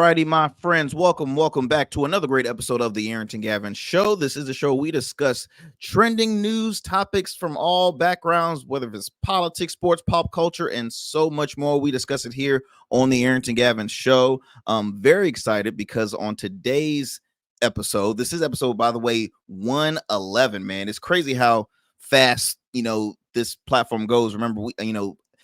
righty, my friends. Welcome back to another great episode of the Arrington Gavin Show. This is a show we discuss trending news topics from all backgrounds, whether it's politics, sports, pop culture, and so much more. We discuss it here on the Arrington Gavin Show. I'm very excited because on today's episode, this is episode, by the way, 111, man. It's crazy how fast, this platform goes. Remember,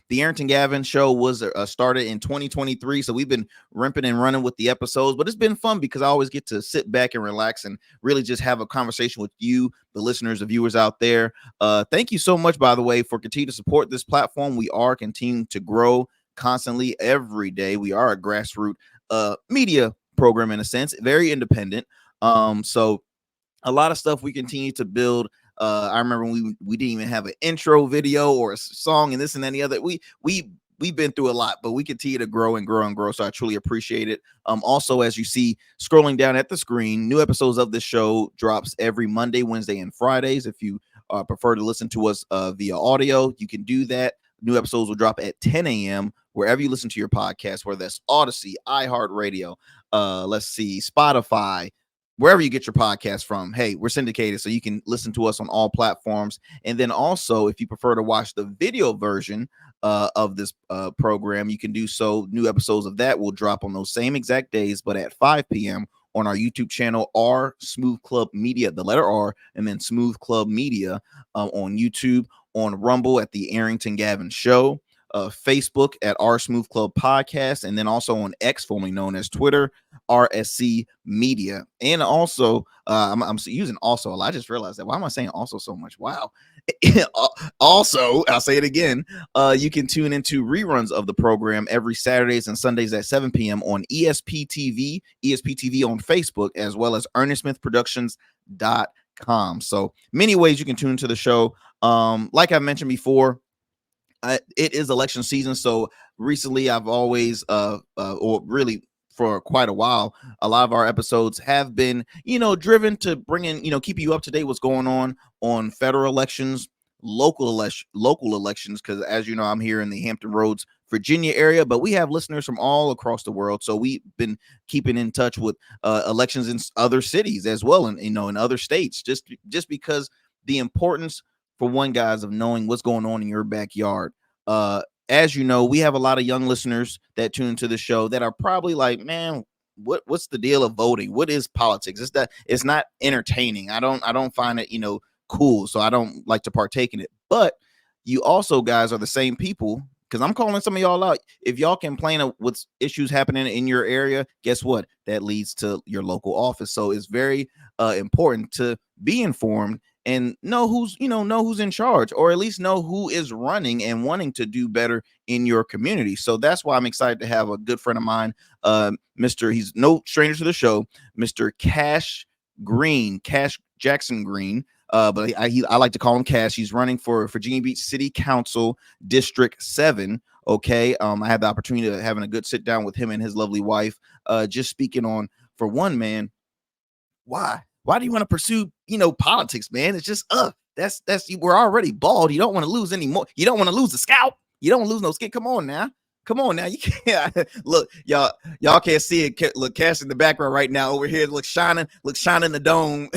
the Arrington Gavin Show was started in 2023, so we've been ripping and running with the episodes, but it's been fun because I always get to sit back and relax and really just have a conversation with you, the listeners, the viewers out there. Thank you so much, by the way, for continuing to support this platform. We are continuing to grow constantly every day. We are a grassroots media program in a sense, very independent. So a lot of stuff we continue to build. I remember when we didn't even have an intro video or a song and this and any other. We've been through a lot, but we continue to grow and grow and grow. So I truly appreciate it. Also, as you see scrolling down at the screen, new episodes of this show drops every Monday, Wednesday, and Fridays. If you prefer to listen to us via audio, you can do that. New episodes will drop at 10 a.m. wherever you listen to your podcast, whether that's Odyssey, iHeartRadio, Spotify, wherever you get your podcast from. Hey, we're syndicated, so you can listen to us on all platforms. And then also, if you prefer to watch the video version of this program, you can do so. New episodes of that will drop on those same exact days, but at 5 p.m. on our YouTube channel, R Smooth Club Media, the letter R, and then Smooth Club Media on YouTube, on Rumble at the Arrington Gavin Show, Facebook at R Smooth Club Podcast, and then also on X, formerly known as Twitter, RSC Media. And also, I'm using also a lot. I just realized that. Why am I saying also so much? Wow. Also, I'll say it again. You can tune into reruns of the program every Saturdays and Sundays at 7 p.m. on ESP TV on Facebook, as well as EarnestSmithProductions.com. So many ways you can tune into the show. Like I mentioned before, it is election season, so recently I've always or really for quite a while, a lot of our episodes have been driven to bring in, keep you up to date what's going on federal elections, local elections, because as you know, I'm here in the Hampton Roads, Virginia area, but we have listeners from all across the world, so we've been keeping in touch with elections in other cities as well, and in other states, just because the importance, for one, guys, of knowing what's going on in your backyard. As you know, we have a lot of young listeners that tune into the show that are probably like, man, what's the deal of voting? What is politics? It's not entertaining. I don't find it, cool. So I don't like to partake in it. But you also, guys, are the same people, because I'm calling some of y'all out. If y'all complain of what's issues happening in your area, guess what? That leads to your local office. So it's very important to be informed and know who's in charge, or at least know who is running and wanting to do better in your community. So that's why I'm excited to have a good friend of mine, he's no stranger to the show, Mr. Cash Jackson Green. But I like to call him Cash. He's running for Virginia Beach City Council District 7. Okay. I had the opportunity of having a good sit down with him and his lovely wife, just speaking on, for one, man, why do you want to pursue, politics, man? It's just, that's we're already bald. You don't want to lose anymore. You don't want to lose the scalp. You don't want to lose no skin. Come on now. You can't look, y'all can't see it. Look, Cash in the background right now over here. Look shining the dome.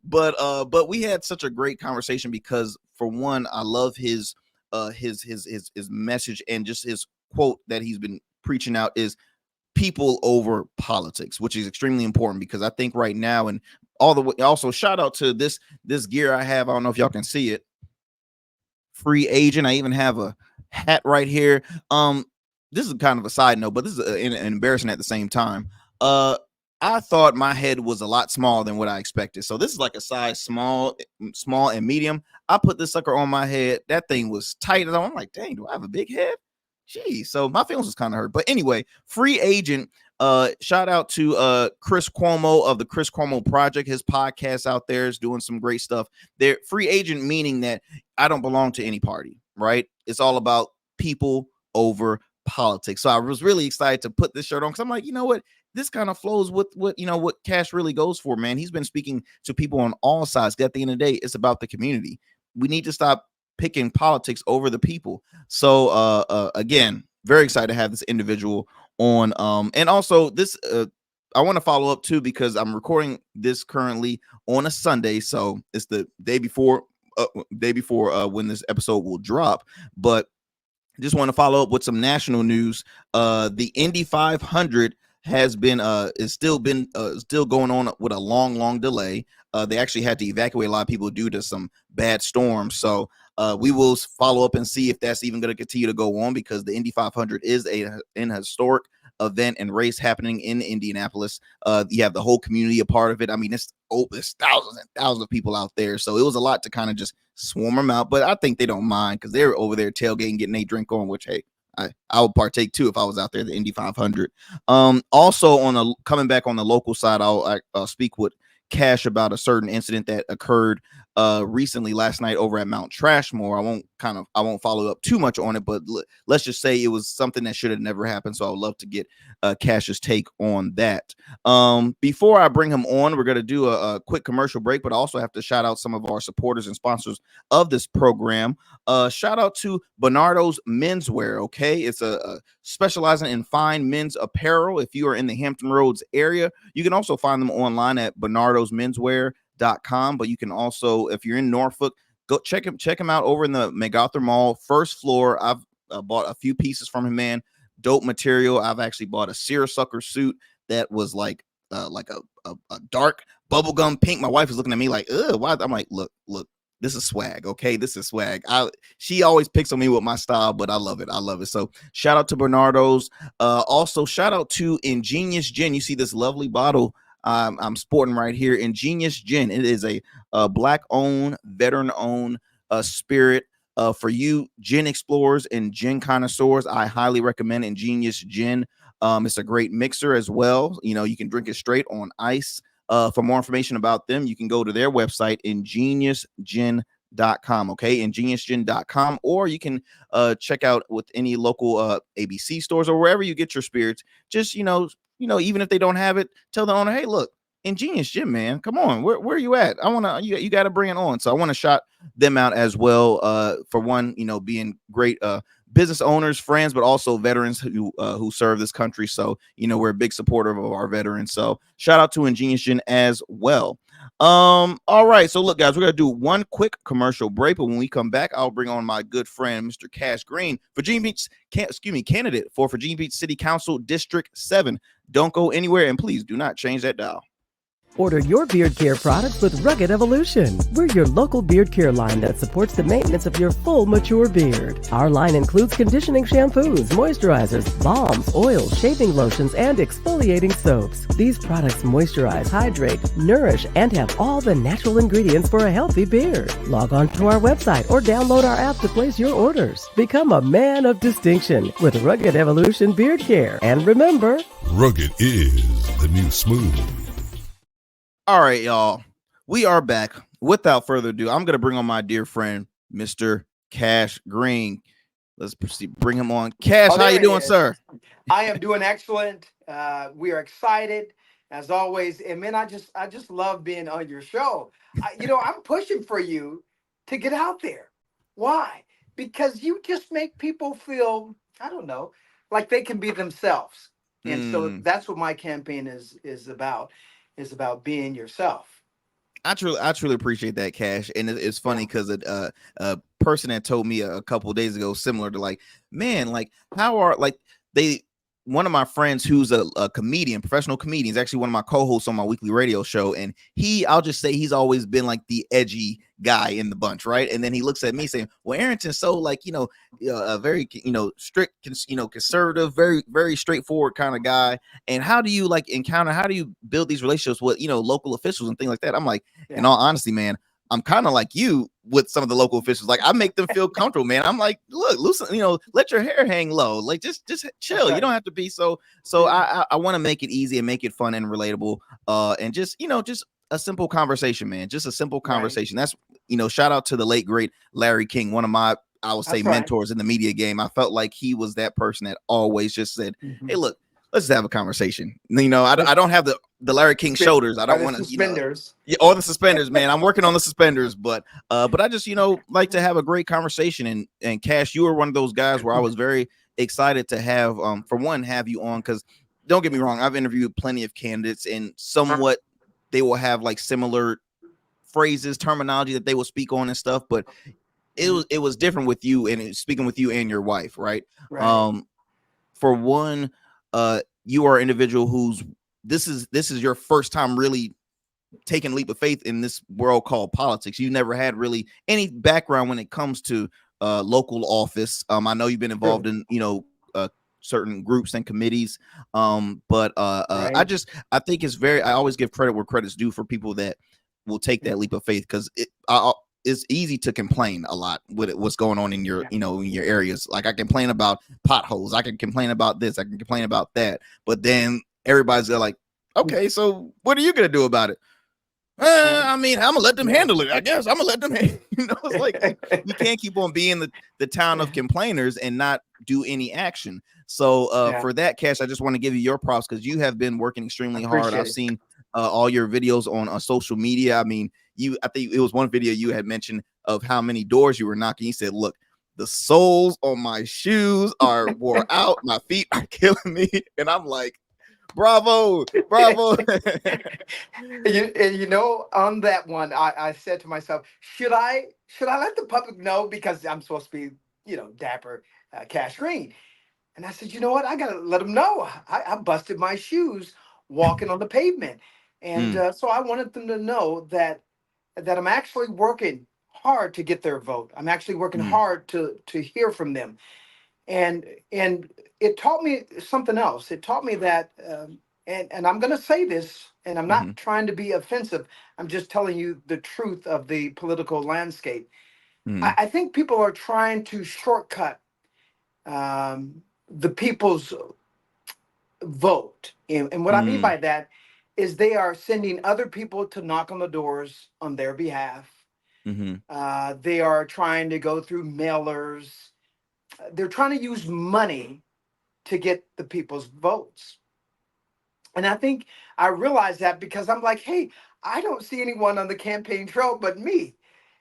But we had such a great conversation because, for one, I love his message, and just his quote that he's been preaching out is people over politics, which is extremely important, because I think right now, and all the way, also shout out to this gear I have. I don't know if y'all can see it. Free agent. I even have a hat right here. This is kind of a side note, but this is an embarrassing at the same time. I thought my head was a lot smaller than what I expected. So this is like a size small and medium. I put this sucker on my head. That thing was tight. And I'm like, dang, do I have a big head? Geez, so my feelings was kind of hurt. But anyway, free agent. Shout out to Chris Cuomo of the Chris Cuomo Project. His podcast out there is doing some great stuff. They're free agent, meaning that I don't belong to any party, right? It's all about people over politics. So I was really excited to put this shirt on, because I'm like, you know what? This kind of flows with what Cash really goes for, man. He's been speaking to people on all sides. At the end of the day, it's about the community. We need to stop picking politics over the people. So again, very excited to have this individual on and also this I want to follow up too, because I'm recording this currently on a Sunday, so it's the day before when this episode will drop. But just want to follow up with some national news. The Indy 500 has been is still going on with a long delay. They actually had to evacuate a lot of people due to some bad storms. So we will follow up and see if that's even going to continue to go on, because the Indy 500 is an historic event and race happening in Indianapolis. You have the whole community a part of it. I mean, it's thousands and thousands of people out there, so it was a lot to kind of just swarm them out. But I think they don't mind, because they're over there tailgating, getting a drink on, which, hey, I would partake too if I was out there at the Indy 500. Also, coming back on the local side, I'll speak with Cash about a certain incident that occurred recently last night over at Mount Trashmore. I won't follow up too much on it, but let's just say it was something that should have never happened. So I would love to get Cash's take on that. Before I bring him on, we're going to do a quick commercial break, but I also have to shout out some of our supporters and sponsors of this program. Shout out to Bernardo's Menswear. Okay, it's a specializing in fine men's apparel. If you are in the Hampton Roads area, you can also find them online at bernardosmenswear.com. But you can also, if you're in Norfolk, go check him out over in the MacArthur Mall, first floor. I've bought a few pieces from him, man. Dope material. I've actually bought a seersucker suit that was like a dark bubblegum pink. My wife is looking at me like, ugh, why? I'm like, look, this is swag. Okay, this is swag. She always picks on me with my style, but I love it. So shout out to Bernardo's. Also shout out to Ingenious Gin. You see this lovely bottle I'm sporting right here, Ingenious Gin. It is a Black-owned, veteran-owned spirit. For you gin explorers and gin connoisseurs, I highly recommend Ingenious Gin. It's a great mixer as well. You can drink it straight on ice. For more information about them, you can go to their website, ingeniousgin.com. Okay, ingeniousgin.com, or you can check out with any local ABC stores or wherever you get your spirits. Just even if they don't have it, tell the owner, hey, look, Ingenious Gin, man, come on, where are you at? You got to bring it on. So I want to shout them out as well. For one, being great business owners, friends, but also veterans who serve this country. So we're a big supporter of our veterans. So shout out to Ingenious Gin as well. All right, so look, guys, we're gonna do one quick commercial break, but when we come back, I'll bring on my good friend Mr. Cash Green, candidate for Virginia Beach City Council District 7. Don't go anywhere, and please do not change that dial. Order your beard care products with Rugged Evolution. We're your local beard care line that supports the maintenance of your full, mature beard. Our line includes conditioning shampoos, moisturizers, balms, oils, shaving lotions, and exfoliating soaps. These products moisturize, hydrate, nourish, and have all the natural ingredients for a healthy beard. Log on to our website or download our app to place your orders. Become a man of distinction with Rugged Evolution Beard Care. And remember, rugged is the new smooth. All right, y'all. We are back. Without further ado, I'm going to bring on my dear friend, Mr. Cash Green. Let's proceed. Bring him on. Cash, how you doing, sir? I am doing excellent. We are excited as always. And man, I just love being on your show. I'm pushing for you to get out there. Why? Because you just make people feel, I don't know, like they can be themselves. And so that's what my campaign is about. Is about being yourself. I truly appreciate that, Cash. And it's funny because a person that told me a couple of days ago, similar to like, man, like how are like one of my friends who's a comedian, professional comedian, is actually one of my co-hosts on my weekly radio show. And I'll just say he's always been like the edgy guy in the bunch, right? And then he looks at me saying, well, Arrington's so like, a very, strict, conservative, very, very straightforward kind of guy. And how do you how do you build these relationships with, local officials and things like that? I'm like, in all honesty, man, I'm kind of like you with some of the local officials. Like I make them feel comfortable, man. I'm like, look, loosen, let your hair hang low. Like just chill. You don't have to be so. I want to make it easy and make it fun and relatable. And just a simple conversation, man. Just a simple conversation. Right. That's shout out to the late great Larry King, one of my mentors in the media game. I felt like he was that person that always just said, hey, look, let's have a conversation. I don't have the Larry King shoulders. I don't want to suspenders. Or the suspenders, man. I'm working on the suspenders, but I just like to have a great conversation. And Cash, you were one of those guys where I was very excited to have for one have you on, because don't get me wrong, I've interviewed plenty of candidates, and somewhat they will have like similar phrases, terminology that they will speak on and stuff, but it was different with you, and speaking with you and your wife, right? Right. um for one, you are an individual who's this is your first time really taking a leap of faith in this world called politics. You never had really any background when it comes to local office. I know you've been involved True. in certain groups and committees, but Right. I think it's very. I always give credit where credit's due for people that will take that leap of faith, because it's easy to complain a lot with what's going on in your Yeah. in your areas. Like, I complain about potholes, I can complain about this, I can complain about that, but then everybody's like, okay, so what are you gonna do about it? Right. I mean, I'm gonna let them Yeah. handle it. I guess I'm gonna let them. It's like we can't keep on being the town of complainers and not do any action. So Yeah. for that, Cash, I just want to give you your props, because you have been working I extremely hard. appreciate I've it. seen all your videos on social media. I mean, I think it was one video you had mentioned of how many doors you were knocking. You said, "Look, the soles on my shoes are wore out. My feet are killing me," and I'm like, "Bravo, bravo." On that one, I said to myself, should I let the public know, because I'm supposed to be, dapper, Cash Green. And I said, you know what? I gotta let them know. I busted my shoes walking on the pavement, and Mm, so I wanted them to know that I'm actually working hard to get their vote. I'm actually working mm, hard to hear from them, and it taught me something else. It taught me that, and I'm going to say this, and I'm mm-hmm, not trying to be offensive. I'm just telling you the truth of the political landscape. mm-hmm, I think people are trying to shortcut the people's vote, and what I mean mm, by that is they are sending other people to knock on the doors on their behalf. mm-hmm, They are trying to go through mailers. They're trying to use money to get the people's votes. And I think I realized that because I'm like, hey, I don't see anyone on the campaign trail but me.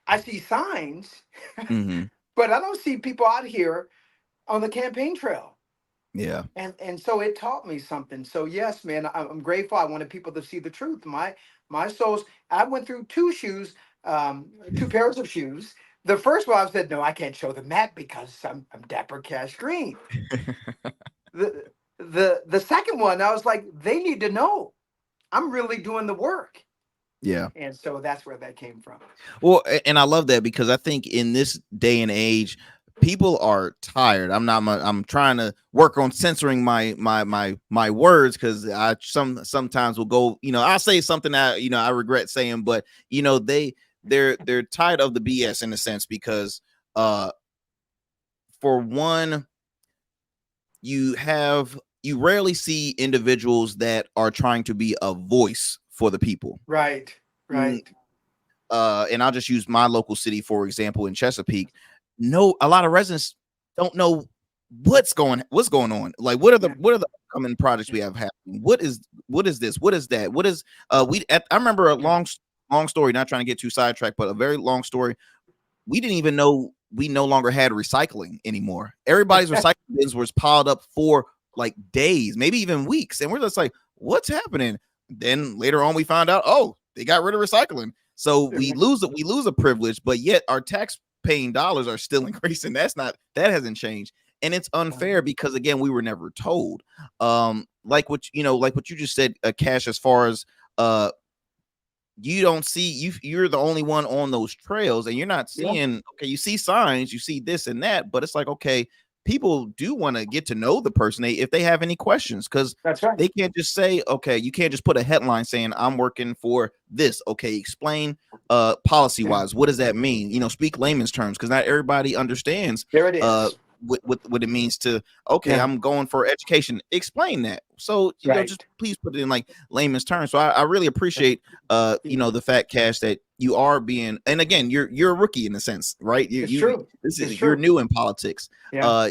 I see signs, mm-hmm. but I don't see people out here on the campaign trail. Yeah. And so it taught me something. So yes, man, I'm grateful. I wanted people to see the truth. My souls. I went through two pairs of shoes. The first one I said, no, I can't show them that because I'm Dapper Cash Green. The second one, I was like, they need to know I'm really doing the work. Yeah. And so that's where that came from. Well, and I love that, because I think in this day and age, people are tired. I'm trying to work on censoring my words, because I sometimes will go. I'll say something that I regret saying, but they're tired of the BS, in a sense, because uh for one, you rarely see individuals that are trying to be a voice for the people. Right, Mm, right. and I'll just use my local city for example, in Chesapeake. No, a lot of residents don't know what's going on. Like, Yeah, what are the upcoming projects yeah, we have happening? What is this? What is that? What is I remember a yeah. long story, not trying to get too sidetracked, but a very long story. We didn't even know we no longer had recycling anymore. Everybody's recycling bins was piled up for like days, maybe even weeks, and we're just like, what's happening? Then later on, we found out, oh, they got rid of recycling. So we lose a privilege, but yet our tax paying dollars are still increasing. That hasn't changed, and it's unfair because again, we were never told. Like what you just said, Cash, as far as uh you don't see you're the only one on those trails, and you're not Yeah, seeing, okay, you see signs, you see this and that, but it's like, okay, people do want to get to know the person if they have any questions, because that's right. they can't just say, okay, you can't just put a headline saying I'm working for this. Okay, explain policy Yeah, wise, what does that mean? Speak layman's terms, because not everybody understands there it uh is. what it means to, okay, Yeah, I'm going for education, explain that. So just right. please put it in like layman's terms. So I really appreciate the fact, Cash, that you are being, and again, you're a rookie in a sense, right? It's You true. this It's is You're true. new in politics. Yeah, uh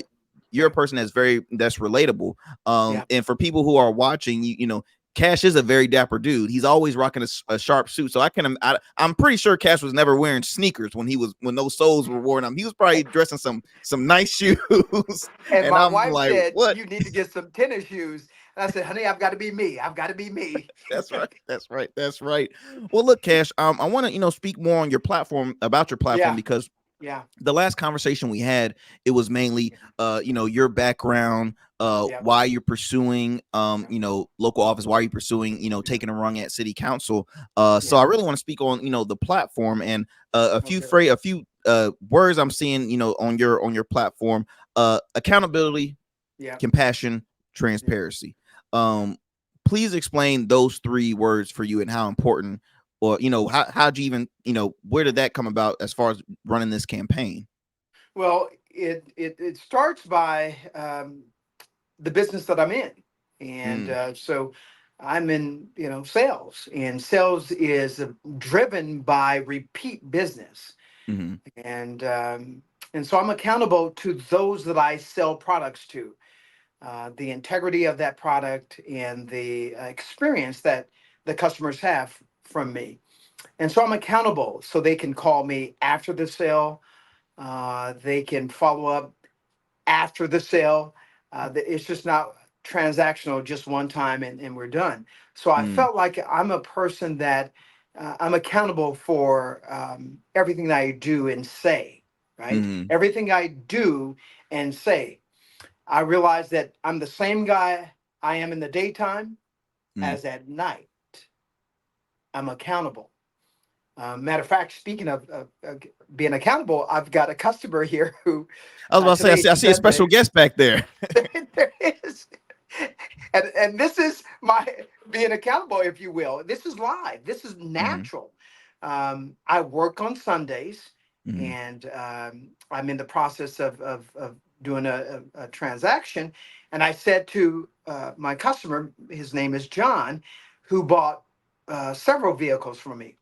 you're yeah, a person that's relatable. yeah. And for people who are watching, Cash is a very dapper dude. He's always rocking a sharp suit. So I'm pretty sure Cash was never wearing sneakers when those soles were worn on. He was probably dressing some nice shoes. And And my I'm wife like, said, what? "You need to get some tennis shoes." And I said, "Honey, I've got to be me. I've got to be me." That's right. That's right. That's right. Well, look, Cash, I want to, speak more on your platform, about your platform, Yeah, because yeah, the last conversation we had, it was mainly your background, yeah, why you're pursuing yeah, local office, why you're pursuing taking a rung at city council. So yeah. I really want to speak on the platform, and Okay. a few words I'm seeing on your platform: accountability, Yeah, compassion, yeah, transparency. yeah. Please explain those three words for you and how important, or how'd you even, where did that come about as far as running this campaign? Well, it starts by the business that I'm in, and Mm, so I'm in sales, and sales is driven by repeat business, mm-hmm, and so I'm accountable to those that I sell products to, the integrity of that product and the experience that the customers have from me, and so I'm accountable so they can call me after the sale, they can follow up after the sale. It's just not transactional, just one time and we're done. So I mm, felt like I'm a person that I'm accountable for everything that I do and say, right? mm-hmm, Everything I do and say. I realize that I'm the same guy I am in the daytime mm. as at night. I'm accountable. Matter of fact, speaking of being accountable, I've got a customer here who I was about to say, today's I his see a special birthday. guest back there. There is. And this is my being accountable, if you will. This is live. This is Mm-hmm, natural. I work on Sundays, mm-hmm, and I'm in the process of doing a transaction. And I said to my customer, his name is John, who bought several vehicles from me.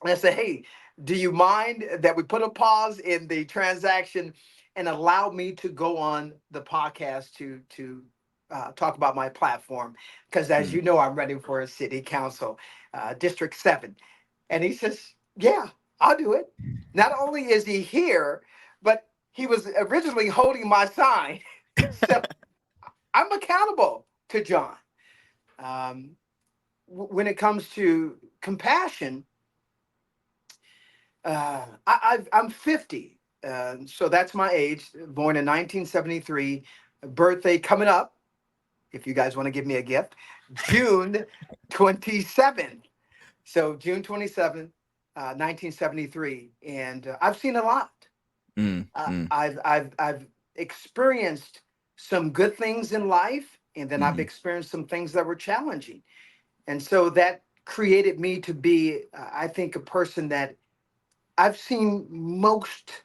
And I said, hey, do you mind that we put a pause in the transaction and allow me to go on the podcast to talk about my platform? Because as mm. you know, I'm running for a city council, District 7. And he says, yeah, I'll do it. Not only is he here, but he was originally holding my sign. So I'm accountable to John. Um, when it comes to compassion, I'm 50, so that's my age. Born in 1973, birthday coming up. If you guys want to give me a gift, June 27th. So June 27th, 1973, and I've seen a lot. Mm, mm, I've experienced some good things in life, and then I've mm-hmm, experienced some things that were challenging, and so that created me to be, I think, a person that I've seen most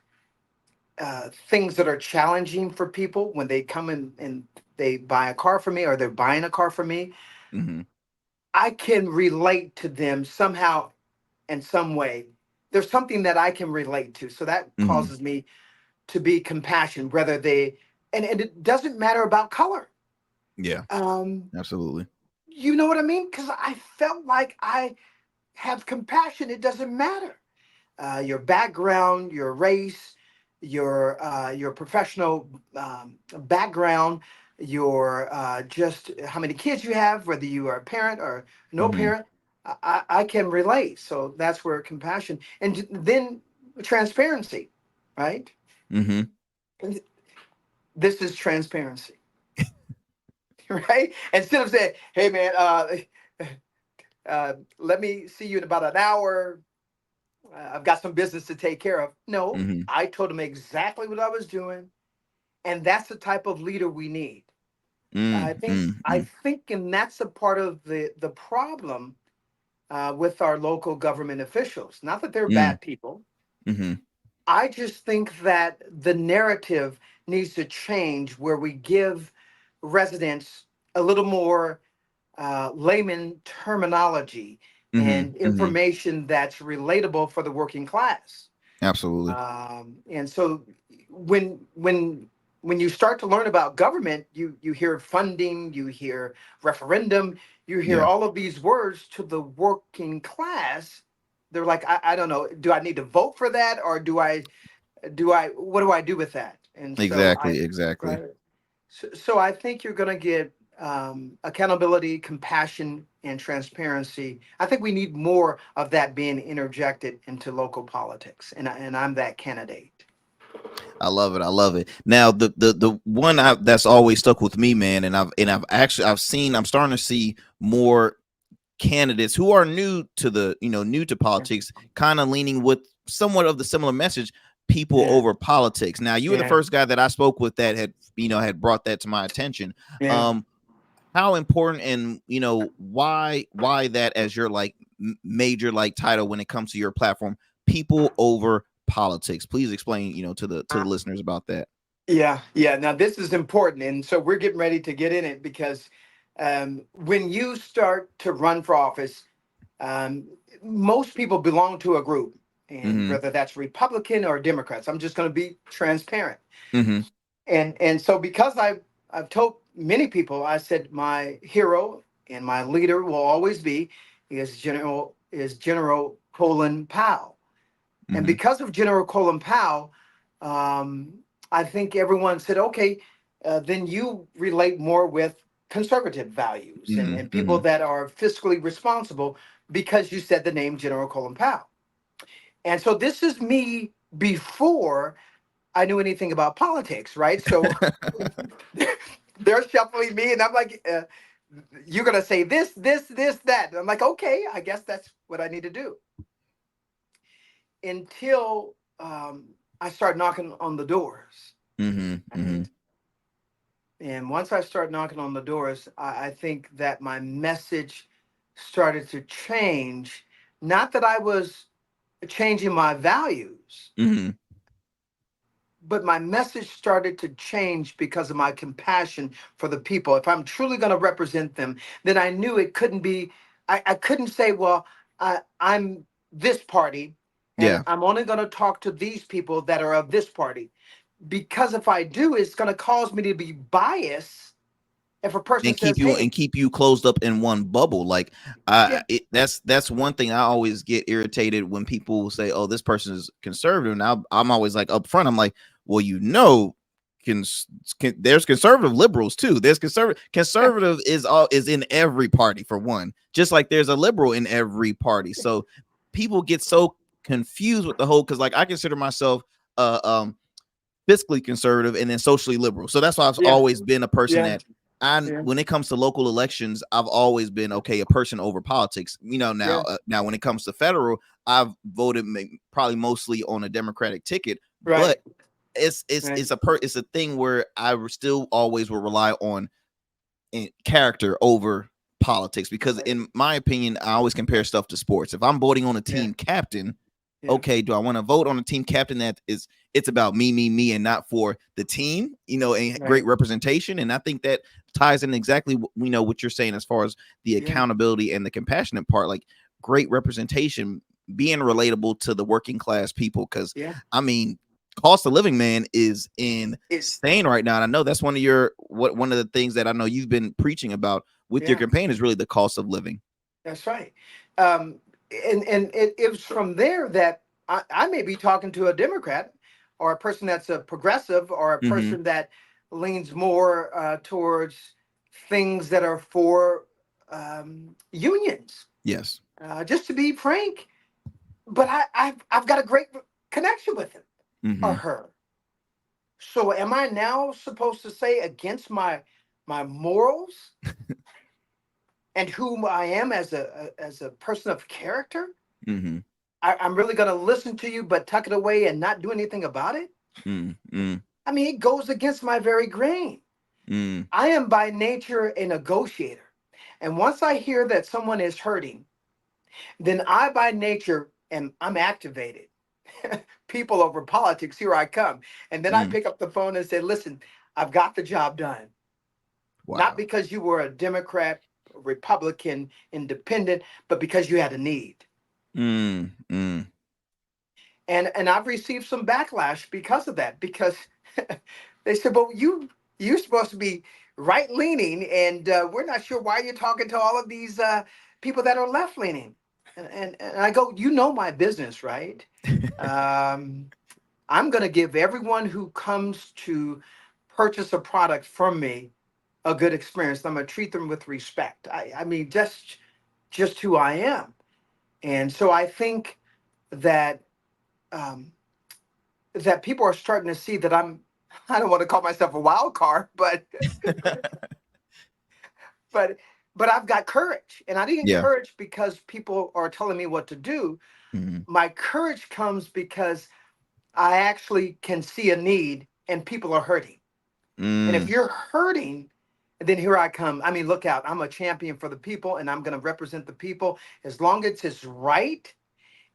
things that are challenging for people when they come in and they buy a car from me or they're buying a car from me. mm-hmm, I can relate to them somehow in some way. There's something that I can relate to. So that mm-hmm. causes me to be compassionate, whether and it doesn't matter about color. Yeah, Um, absolutely. you know what I mean? Because I felt like I have compassion. It doesn't matter your background, your race, your professional background, your just how many kids you have, whether you are a parent or no Mm-hmm, parent. I can relate. So that's where compassion and then transparency, right? mm-hmm. This is transparency, right? Instead of saying, "Hey, man, let me see you in about an hour. I've got some business to take care of." No, Mm-hmm. I told him exactly what I was doing, and that's the type of leader we need. Mm, I think mm, I mm, think, and that's a part of the problem with our local government officials. Not that they're mm, bad people. mm-hmm, I just think that the narrative needs to change where we give residents a little more layman terminology mm-hmm, and mm-hmm. information that's relatable for the working class. Absolutely. And so when when you start to learn about government, you hear funding, you hear referendum, you hear Yeah, all of these words to the working class. They're like, I don't know, do I need to vote for that, or what do I do with that? And so exactly, exactly. right. So I think you're going to get accountability, compassion, and transparency. I think we need more of that being interjected into local politics, and I'm that candidate. I love it. I love it. Now, the one that's always stuck with me, man, and I've actually I've seen I'm starting to see more candidates who are new to new to Yeah, politics, kind of leaning with somewhat of the similar message, people yeah, over politics. Now, you were the yeah, first guy that I spoke with that had brought that to my attention. yeah. Um, how important, and why that as your like major like title when it comes to your platform, people over politics? Please explain to the listeners about that. Yeah, yeah. Now this is important, and so we're getting ready to get in it because when you start to run for office, um, most people belong to a group, and Mm-hmm. whether that's Republican or Democrats, I'm just going to be transparent. Mm-hmm. And so because I've told many people, I said my hero and my leader will always be General Colin Powell. And Mm-hmm. because of General Colin Powell, um, I think everyone said, okay, then you relate more with conservative values Mm-hmm. and people Mm-hmm. that are fiscally responsible because you said the name General Colin Powell. And so this is me before I knew anything about politics, right? So they're shuffling me, and I'm like, you're going to say this, that. And I'm like, okay, I guess that's what I need to do until I start knocking on the doors. Mm-hmm. Mm-hmm. And and once I start knocking on the doors, I think that my message started to change. Not that I was changing my values, Mm-hmm. but my message started to change because of my compassion for the people. If I'm truly going to represent them, then I knew it couldn't be, I couldn't say, well, I'm this party and Yeah. I'm only going to talk to these people that are of this party. Because if I do, it's going to cause me to be biased if a person and keep says, you hey, and keep you closed up in one bubble. Like yeah, that's one thing I always get irritated when people say, "Oh, this person is conservative." Now I'm always like up front. I'm like, well, there's conservative liberals too. There's yeah, conservative is in every party for one, just like there's a liberal in every party. So people get so confused with the whole, because like I consider myself uh um fiscally conservative and then socially liberal. So that's why I've yeah, always been a person yeah, that when it comes to local elections, I've always been okay, a person over politics. yeah, Now when it comes to federal, I've voted probably mostly on a Democratic ticket, right, but right, it's a thing where still always will rely on character over politics, because right, in my opinion, I always compare stuff to sports. If I'm voting on a yeah, team captain, yeah, okay, do I want to vote on a team captain that is it's about me and not for the team, and great right, representation? And I think that ties in exactly what you're saying as far as the yeah, accountability and the compassionate part, like great representation, being relatable to the working class people. Because yeah. I mean, cost of living, man, is It's insane right now. And I know that's one of the things that I know you've been preaching about with your yeah. campaign is really the cost of living. That's right. Um, and it was from there that I may be talking to a Democrat or a person that's a progressive or a Mm-hmm. person that leans more towards things that are for unions. Yes. Just to be frank, but I've got a great connection with him or Mm-hmm. her. So am I now supposed to say against my morals and whom I am as a person of character? Mm-hmm. I'm really going to listen to you, but tuck it away and not do anything about it? Mm-hmm. I mean, it goes against my very grain. Mm-hmm. I am by nature a negotiator. And once I hear that someone is hurting, then I by nature I'm activated. People over politics, here I come. And then I Mm. pick up the phone and say, listen, I've got the job done. Not Wow. because you were a Democrat, Republican, independent, but because you had a need. And I've received some backlash because of that. Because They said, "Well, you're supposed to be right leaning, and we're not sure why you're talking to all of these people that are left leaning." And I go, "You know my business, right? Um, I'm going to give everyone who comes to purchase a product from me a good experience. I'm going to treat them with respect. I mean, just who I am." And so I think that um, that people are starting to see that I don't want to call myself a wild card, but but I've got courage, and I didn't Yeah. courage because people are telling me what to do. Hmm. My courage comes because I actually can see a need, and people are hurting. And if Mm. you're hurting, then here I come. I mean, look out! I'm a champion for the people, and I'm going to represent the people as long as it's right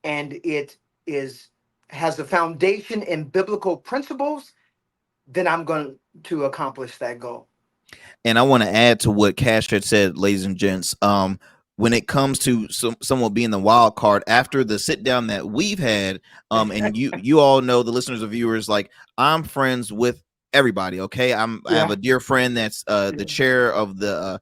and it is has a foundation in biblical principles. Then I'm going to accomplish that goal. And I want to add to what Cash had said, ladies and gents. When it comes to someone being the wild card after the sit down that we've had, and you all know, the listeners and viewers, like, I'm friends with everybody. Okay, I have Yeah. a dear friend that's the Yeah. chair of the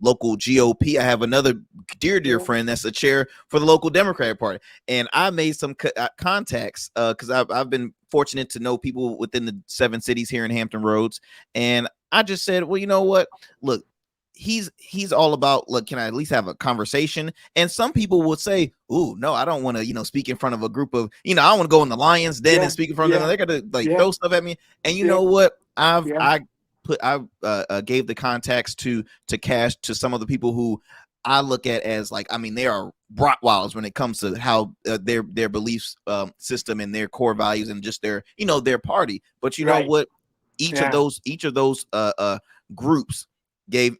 local GOP. I have another dear Yeah. friend that's the chair for the local Democratic Party, and I made some contacts because I've been fortunate to know people within the 7 cities here in Hampton Roads, and I just said, well, you know what? Look, he's all about, look, can I at least have a conversation? And some people would say, "Ooh, no, I don't want to, speak in front of a group of, I want to go in the lion's den and Yeah. speak in front of them. Yeah. They're gonna like Yeah. throw stuff at me." And you Yeah. know what? Yeah. I gave the contacts to Cash, to some of the people who I look at as, like, I mean, they are Rottweilers when it comes to how their beliefs system and their core values and just their party. But you know Right. what? Yeah. Each of those groups gave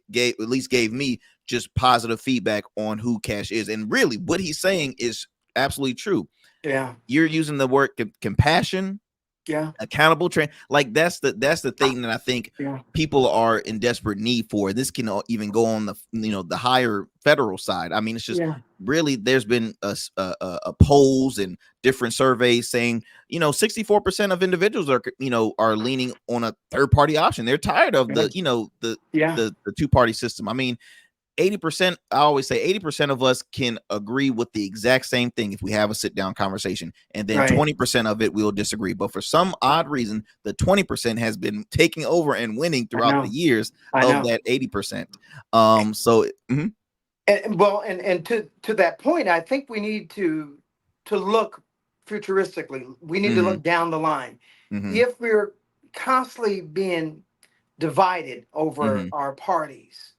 me just positive feedback on who Cash is, and really what he's saying is absolutely true. Yeah. You're using the word compassion, Yeah. accountable train, like that's the thing that I think Yeah. people are in desperate need for. This can even go on the higher federal side. I mean, it's just Yeah. really, there's been a polls and different surveys saying 64% of individuals are leaning on a third party option. They're tired of Yeah. Yeah. the two party system. I mean, 80%, I always say 80% of us can agree with the exact same thing if we have a sit down conversation, and then Right. 20% of it we'll disagree. But for some odd reason, the 20% has been taking over and winning I throughout the know. years I of know. that 80%. So mhm. And to that point, I think we need to look futuristically. We need to Mhm. look down the line. Mhm. If we're constantly being divided over Mhm. our parties,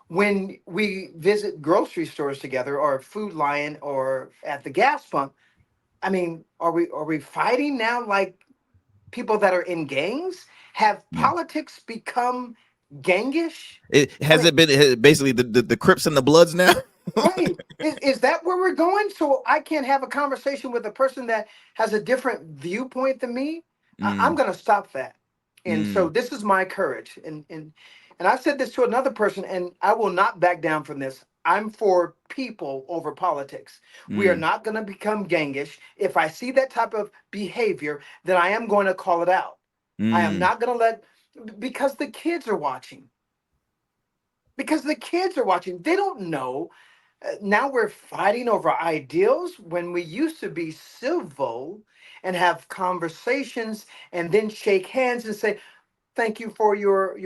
when we visit grocery stores together, or Food Lion, or at the gas pump, I mean, are we fighting now like people that are in gangs? Have Yeah. politics become gangish? It I has mean, it been basically the Crips and the Bloods now. right. Is that where we're going? So I can't have a conversation with a person that has a different viewpoint than me? I'm Mm, going to stop that. And so mm, this is my courage. And I said this to another person, and I will not back down from this. I'm for people over politics. We are mm, not going to become gangish. If I see that type of behavior, then I am going to call it out. I am mm, not going to because the kids are watching. Because the kids are watching. They don't know. Now we're fighting over ideals when we used to be civil and have conversations and then shake hands and say thank you for your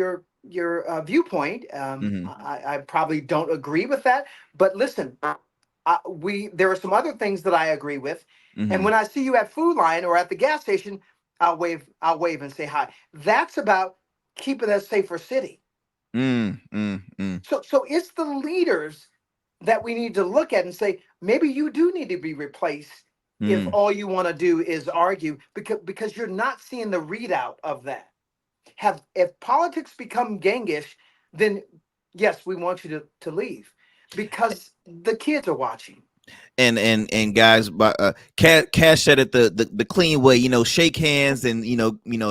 viewpoint. mhm, I probably don't agree with that, but listen, we there are some other things that I agree with, and mhm, when I see you at Food Lion or at the gas station, I'll wave and say hi. That's about keeping a safer city. mm, mm, mm, So it's the leaders that we need to look at and say, maybe you do need to be replaced if mm. all you want to do is argue, because you're not seeing the readout of that. Have If politics become gangish, then yes, we want you to leave because the kids are watching. And guys, but Cash said it the clean way, shake hands and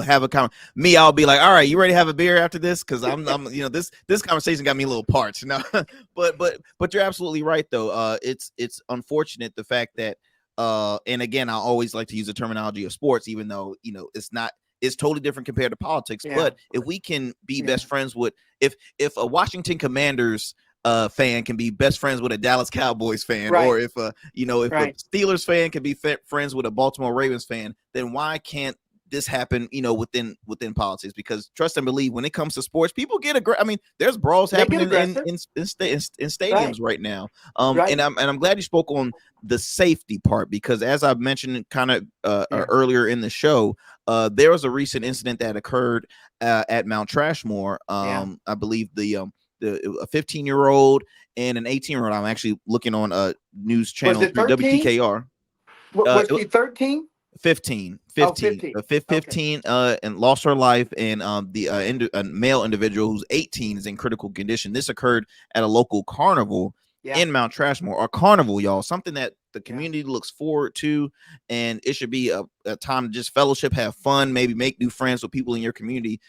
have a me, I'll be like, all right, you ready to have a beer after this? Because I'm this conversation got me a little parched now. but you're absolutely right though. It's unfortunate the fact that and again, I always like to use the terminology of sports, even though it's not is totally different compared to politics. Yeah. But if we can be Yeah. best friends with, if a Washington Commanders fan can be best friends with a Dallas Cowboys fan, or Right. if if a Right. Steelers fan can be friends with a Baltimore Ravens fan, then why can't this happen, within politics? Because trust and believe, when it comes to sports, people get I mean, there's brawls They get happening in aggressive. stadiums Right. right now. And Right. I'm glad you spoke on the safety part, because as I've mentioned kind of Yeah. earlier in the show, there was a recent incident that occurred at Mount Trashmore. Yeah. I believe a 15-year-old and an 18-year-old. I'm actually looking on news Was channel it 3 13? WTKR. Was It, she 13? 15, Oh, 15, 15. Okay. 15, and lost her life. And the a male individual who's 18 is in critical condition. This occurred at a local carnival Yeah. in Mount Trashmore. A carnival, y'all, something that the Yeah. community looks forward to, and it should be a time to just fellowship, have fun, maybe make new friends with people in your community.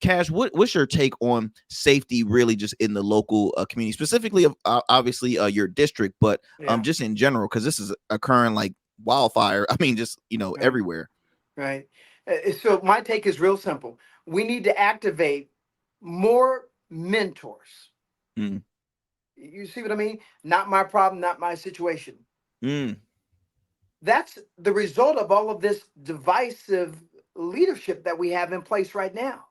Cash, what's your take on safety, really, just in the local community, specifically, obviously, your district, but Yeah. just in general, because this is occurring like wildfire. I mean, just Right. everywhere. Right. So my take is real simple. We need to activate more mentors. Mm, You see what I mean? Not my problem, not my situation. mm, That's the result of all of this divisive leadership that we have in place right now.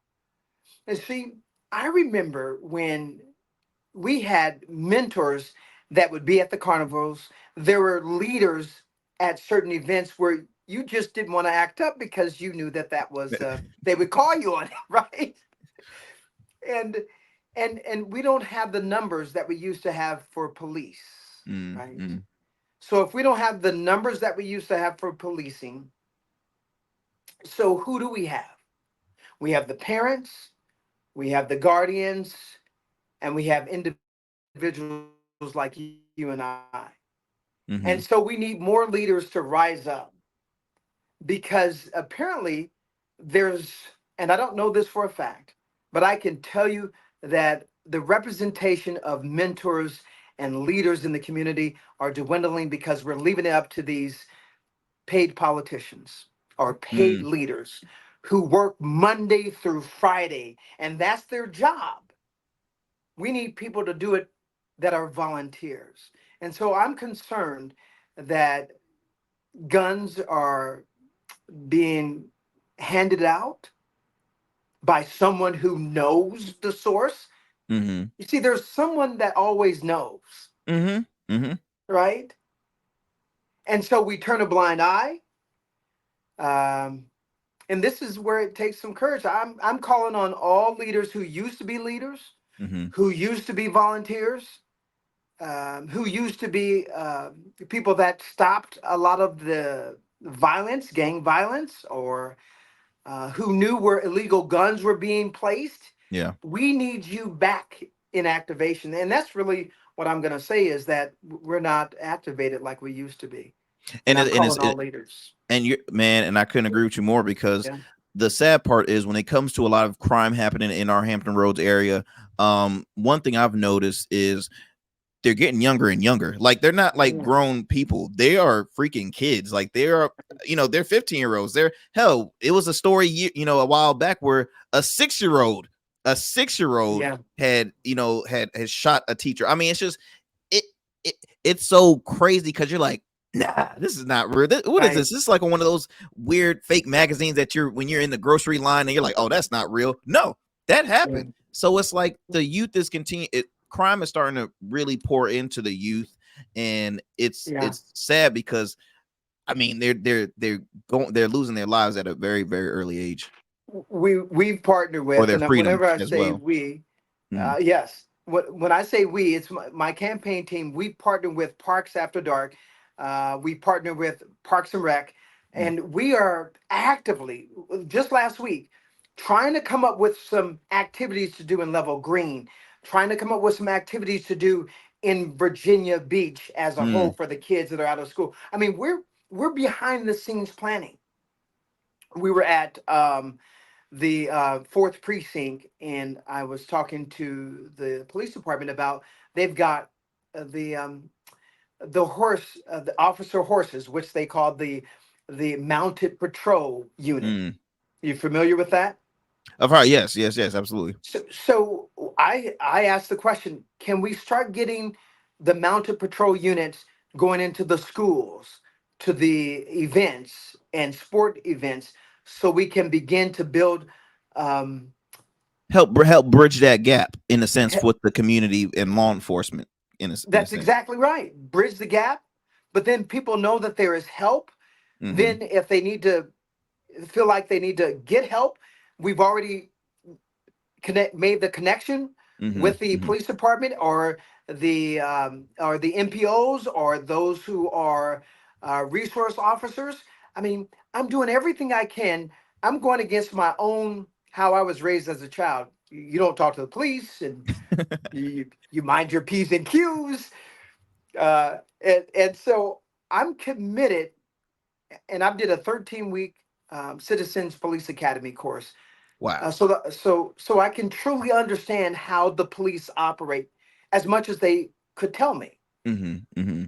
And see, I remember when we had mentors that would be at the carnivals. There were leaders at certain events where you just didn't want to act up because you knew that that was they would call you on it, right? And and we don't have the numbers that we used to have for police, mm, right? mm, So if we don't have the numbers that we used to have for policing, so who do we have? We have the parents, we have the guardians, and we have individuals like you and I. And so we need more mm-hmm, leaders to rise up because apparently there's, and I don't know this for a fact, but I can tell you that the representation of mentors and leaders in the community are dwindling because we're leaving it up to these paid politicians or paid mm, leaders who work Monday through Friday, and that's their job. We need people to do it that are volunteers. And so I'm concerned that guns are being handed out by someone who knows the source. mm-hmm, You see, there's someone that always knows, mm-hmm, mm-hmm, right? And so we turn a blind eye. Um, and this is where it takes some courage. I'm calling on all leaders who used to be leaders, mm-hmm, who used to be volunteers, who used to be people that stopped a lot of the violence, gang violence, or who knew where illegal guns were being placed. yeah. We need you back in activation. And that's really what I'm going to say is that we're not activated like we used to be. And And I'm it, and calling it's all leaders. and you, man, and I couldn't agree with you more, because Yeah. the sad part is, when it comes to a lot of crime happening in our Hampton Roads area, one thing I've noticed is they're getting younger and younger. Like, they're not like Yeah. grown people. They are freaking kids. Like, they are, they're 15-year-olds. They're, hell, it was a story, a while back, where a 6-year-old Yeah. had, had shot a teacher. I mean, it's just, it, it's so crazy, because you're like, nah, this is not real. What is Right. this? This is like on one of those weird fake magazines that when you're in the grocery line and you're like, oh, that's not real. No, that Yeah. happened. So it's like the youth is crime is starting to really pour into the youth, and Yeah. it's sad, because I mean, they're losing their lives at a very, very early age, We've partnered or with, their and freedom whenever I as say well. we, Mm, yes, when I say we, it's my campaign team. We partner with Parks After Dark. We partner with Parks and Rec, mm, and we are actively, just last week, trying to come up with some activities to do in Level Green, trying to come up with some activities to do in Virginia Beach as a whole mm, for the kids that are out of school. I mean, we're behind the scenes planning. We were at the fourth precinct, and I was talking to the police department about they've got uh, the um, the officer horses, which they call the mounted patrol unit. mm, You familiar with that? Of her, yes, yes, yes, absolutely. So I asked the question: can we start getting the mounted patrol units going into the schools, to the events and sport events, so we can begin to build? Um, Help bridge that gap in a sense with the community and law enforcement in a that's sense. exactly right. Bridge the gap, but then people know that there is help. Mm-hmm. Then, if they need to feel like they need to get help, we've already made the connection Mm-hmm. with the Mm-hmm. police department, or the MPOs, or those who are resource officers. I mean, I'm doing everything I can. I'm going against my own how I was raised as a child. You don't talk to the police, and you mind your p's and q's, and so I'm committed, and I did a 13-week Citizens Police Academy course, Wow. so I can truly understand how the police operate as much as they could tell me. Mm-hmm. Mm-hmm.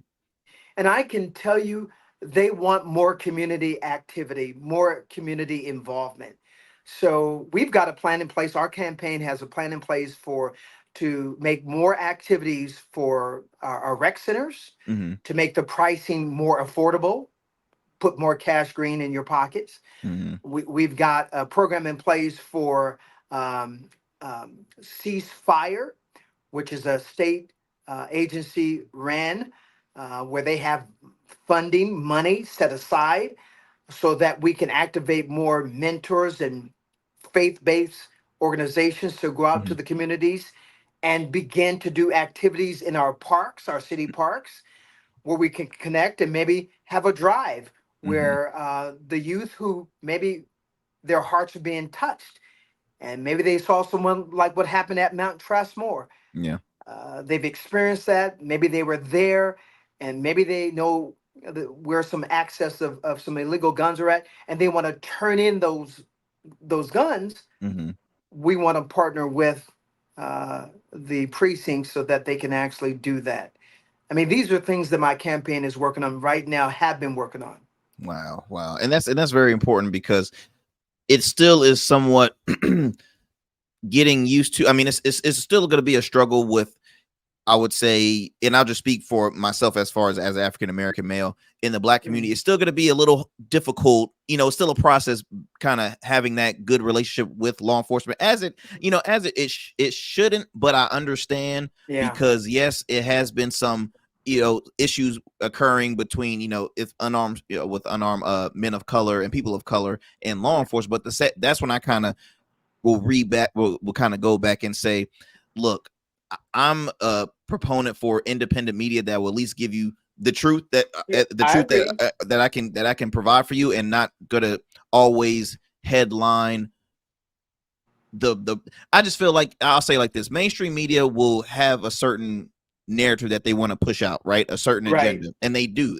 And I can tell you, they want more community activity, more community involvement. So we've got a plan in place. Our campaign has a plan in place for to make more activities for our rec centers, Mm-hmm. to make the pricing more affordable, put more cash green in your pockets. Mm-hmm. We've got a program in place for ceasefire, which is a state agency ran, where they have funding money set aside so that we can activate more mentors and faith-based organizations to go out Mm-hmm. to the communities and begin to do activities in our parks, our city parks, where we can connect and maybe have a drive Mm-hmm. where the youth who maybe their hearts are being touched, and maybe they saw someone like what happened at Mount Trustmore. Yeah. They've experienced that. Maybe they were there, and maybe they know where some access of some illegal guns are at, and they want to turn in those guns. Mm-hmm. We want to partner with the precinct so that they can actually do that. I mean, these are things that my campaign is working on right now, have been working on. Wow. Wow. And that's very important because it still is somewhat getting used to. I mean, it's still going to be a struggle with, I would say, and I'll just speak for myself as far as African American male in the black community. Mhm. It's still going to be a little difficult. It's still a process, kind of having that good relationship with law enforcement, as it shouldn't. But I understand Yeah, because yes, it has been some issues occurring between if unarmed with unarmed men of color and people of color and law right, enforcement. But that's when I kind of will read back, will kind of go back and say, look, I'm a proponent for independent media that will at least give you the truth yeah, I agree. that I can provide for you, and not gonna always headline the I just feel like, I'll say like this: mainstream media will have a certain narrative that they want to push out, right? A certain Right, agenda, and they do.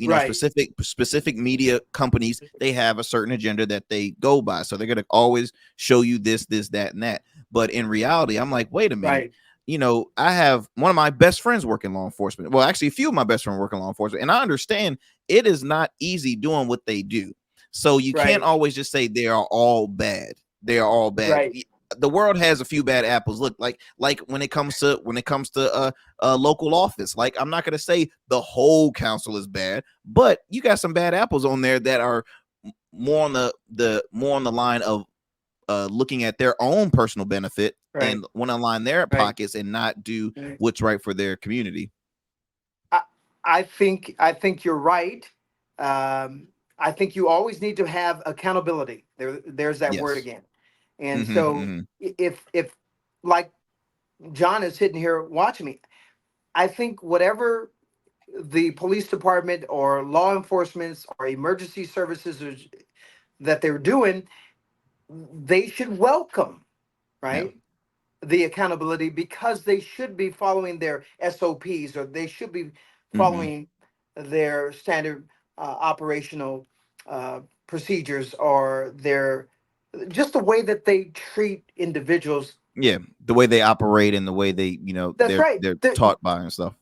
right, Specific media companies, they have a certain agenda that they go by, so they're gonna always show you this, that, and that. But in reality, I'm like, wait a minute. right, I have one of my best friends work in law enforcement. Well, actually, a few of my best friends work in law enforcement, and I understand it is not easy doing what they do. So you can't right, always just say they are all bad. They are all bad. right, The world has a few bad apples. Look, like when it comes to local office. Like, I'm not gonna say the whole council is bad, but you got some bad apples on there that are more on the line of looking at their own personal benefit right, and want to line their right, pockets and not do right. what's right for their community. I, I think you're right. Um, I think you always need to have accountability. There's that word Yes. again. And Mm-hmm, so, mm-hmm, if like John is sitting here watching me, I think whatever the police department or law enforcement or emergency services that they're doing, they should welcome, yeah. right? The accountability, because they should be following their SOPs, or they should be Mm-hmm. following their standard operational procedures, or their just the way that they treat individuals. Yeah, the way they operate and the way they That's they're right. they're taught by and stuff.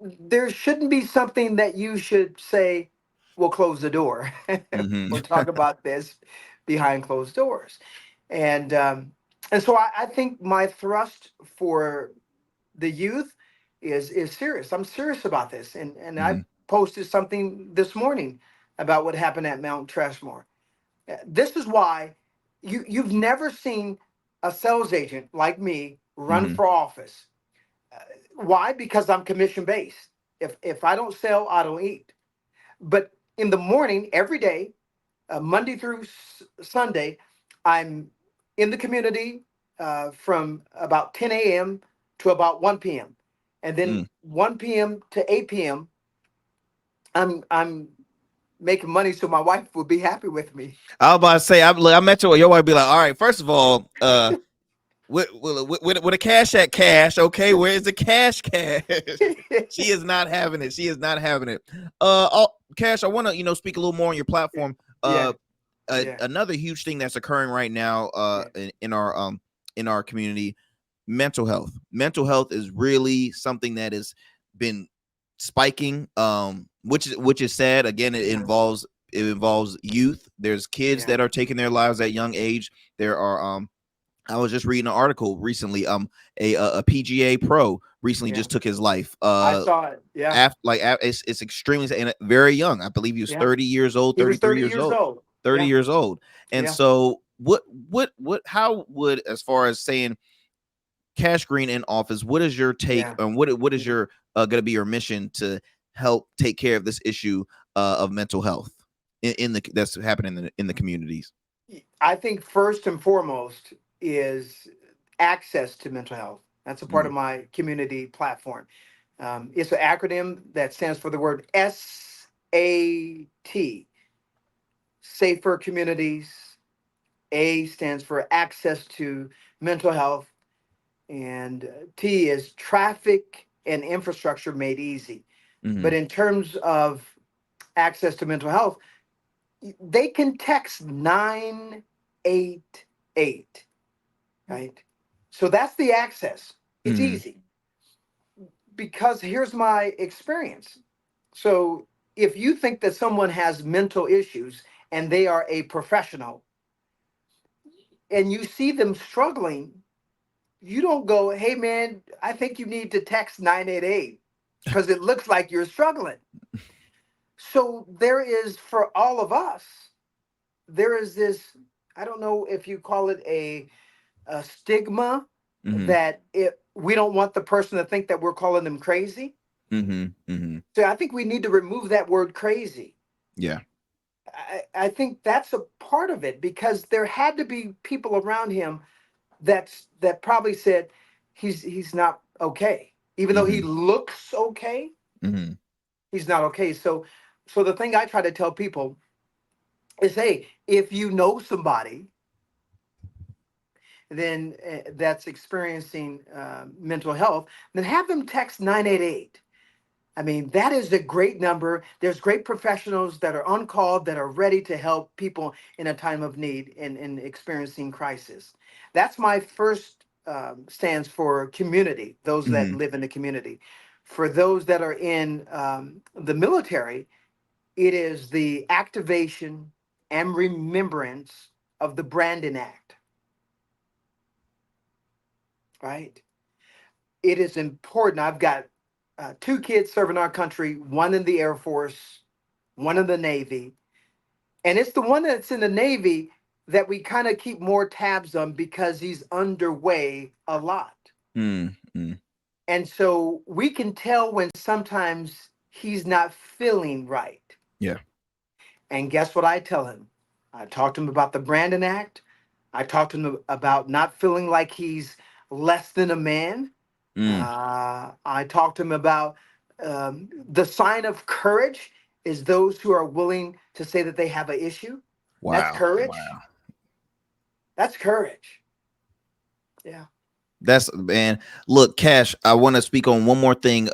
There shouldn't be something that you should say, we'll close the door Mm-hmm. or talk about this, behind closed doors. And so I think my thrust for the youth is serious. I'm serious about this, and I Mhm. posted something this morning about what happened at Mount Trashmore. This is why you've never seen a sales agent like me run Mhm. for office. Uh, why? Because I'm commission based. If I don't sell, I don't eat. But in the morning, every day, Monday through Sunday, I'm in the community from about 10 a.m. to about 1 p.m. And then Mm. 1 p.m. to 8 p.m. I'm making money so my wife will be happy with me. I was about to say, I met your wife. Be like, all right, first of all, with a cash at cash, okay, where's the cash? She is not having it. She is not having it. Cash, I want to speak a little more on your platform. Yeah, yeah, Another huge thing that's occurring right now yeah, in our community, mental health. Mental health is really something that has been spiking, which is sad. Again, it involves youth. There's kids yeah, that are taking their lives at young age. There are I was just reading an article recently. A PGA pro recently yeah. just took his life. I saw it. Yeah, It's extremely and very young. I believe he was yeah. 30 years old, He was 33 30 years years old, old. 30 Yeah, years old. And yeah, so how would, as far as saying Cash Green in office, what is your take yeah. on what is Mhm. your going to be your mission to help take care of this issue of mental health in the that's happening in the communities? I think first and foremost is access to mental health. That's a part Mm, of my community platform. It's an acronym that stands for the word SAT, Safer Communities. A stands for access to mental health, and T is traffic and infrastructure made easy. But mm, in terms of access to mental health, they can text 988, right? So that's the access. It's mm, easy because here's my experience. So if you think that someone has mental issues and they are a professional and you see them struggling, you don't go, hey man, I think you need to text 988 because it looks like you're struggling. So there is, for all of us, there is this, I don't know if you call it a stigma mm, that we don't want the person to think that we're calling them crazy. mm, mm. So I think we need to remove that word crazy. Yeah. I think that's a part of it because there had to be people around him that probably said he's not okay. Even though he Mm, looks okay, mm. he's not okay. So the thing I try to tell people is, hey, if you know somebody then that's experiencing mental health, then have them text 988. I mean, that is a great number. There's great professionals that are on call that are ready to help people in a time of need and experiencing crisis. That's my first stands for community, those that Mhm, live in the community. For those that are in the military, it is the activation and remembrance of the Brandon Act, right? It is important. I've got two kids serving our country, one in the Air Force, one in the Navy. And it's the one that's in the Navy that we kind of keep more tabs on because he's underway a lot. mm, mm. And so we can tell when sometimes he's not feeling right. Yeah. And guess what I tell him? I talk to him about the Brandon Act. I talk to him about not feeling like he's less than a man. Mm. I talked to him about the sign of courage is those who are willing to say that they have an issue. That's Wow. courage. Wow. That's courage. Yeah. That's man. Look, Cash, I want to speak on one more thing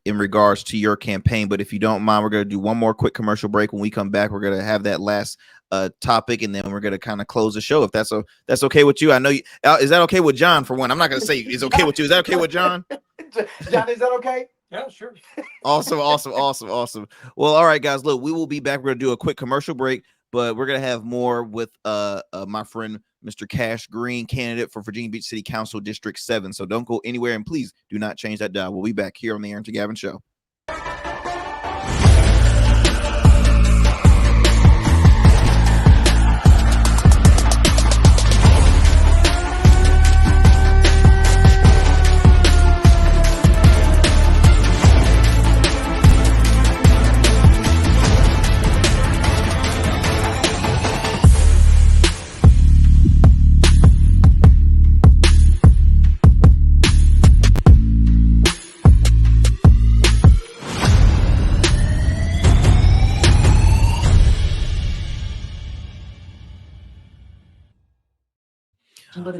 in regards to your campaign, but if you don't mind, we're going to do one more quick commercial break. When we come back, we're going to have that last topic, and then we're going to kind of close the show if that's okay with you. I know you is that okay with John for one? I'm not going to say it's okay with you. Is that okay with John? John, is that okay? Yeah, sure. Awesome, awesome, awesome, awesome. Well, all right, guys. Look, we will be back. We're gonna do a quick commercial break. but we're gonna have more with my friend Mr. Cash Green, candidate for Virginia Beach City Council District 7. So don't go anywhere, and please do not change that dial. We'll be back here on the Arrington Gavin Show.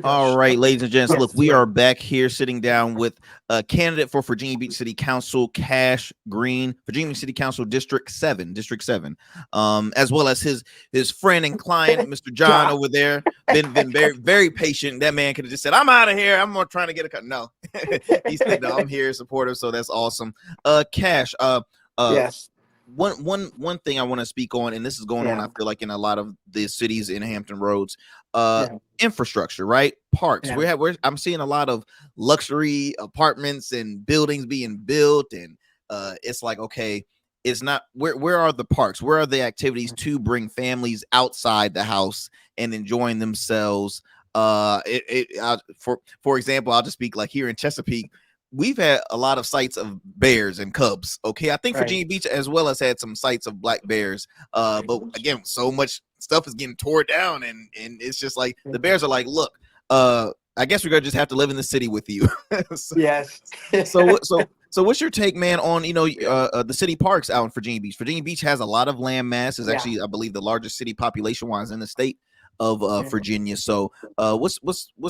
All right, ladies and gents, look, Yes, we right. are back here sitting down with a candidate for Virginia Beach City Council, Cash Green, Virginia Beach City Council District 7, as well as his friend and client, Mr. John John. over there. Been very, very patient. That man could have just said, I'm out of here. I'm more trying to get a cut. No. He said, no, I'm here, supportive. So that's awesome. Cash, uh Yes. one thing I want to speak on, and this is going on, I Yeah. feel like in a lot of the cities in Hampton Roads, Yeah. infrastructure, right? Parks. Yeah. I'm seeing a lot of luxury apartments and buildings being built, and it's like, okay, it's not where are the parks? Where are the activities to bring families outside the house and enjoying themselves? For example, I'll just speak like here in Chesapeake. We've had a lot of sites of bears and cubs. Okay, I think Right. Virginia Beach as well has had some sites of black bears. But again, so much stuff is getting tore down, and it's just like the bears are like, look, I guess we're gonna just have to live in the city with you. so, Yes. so what's your take, man, on the city parks out in Virginia Beach? Virginia Beach has a lot of land mass. Is Yeah. actually, I believe, the largest city population wise in the state of Yeah. Virginia. So what's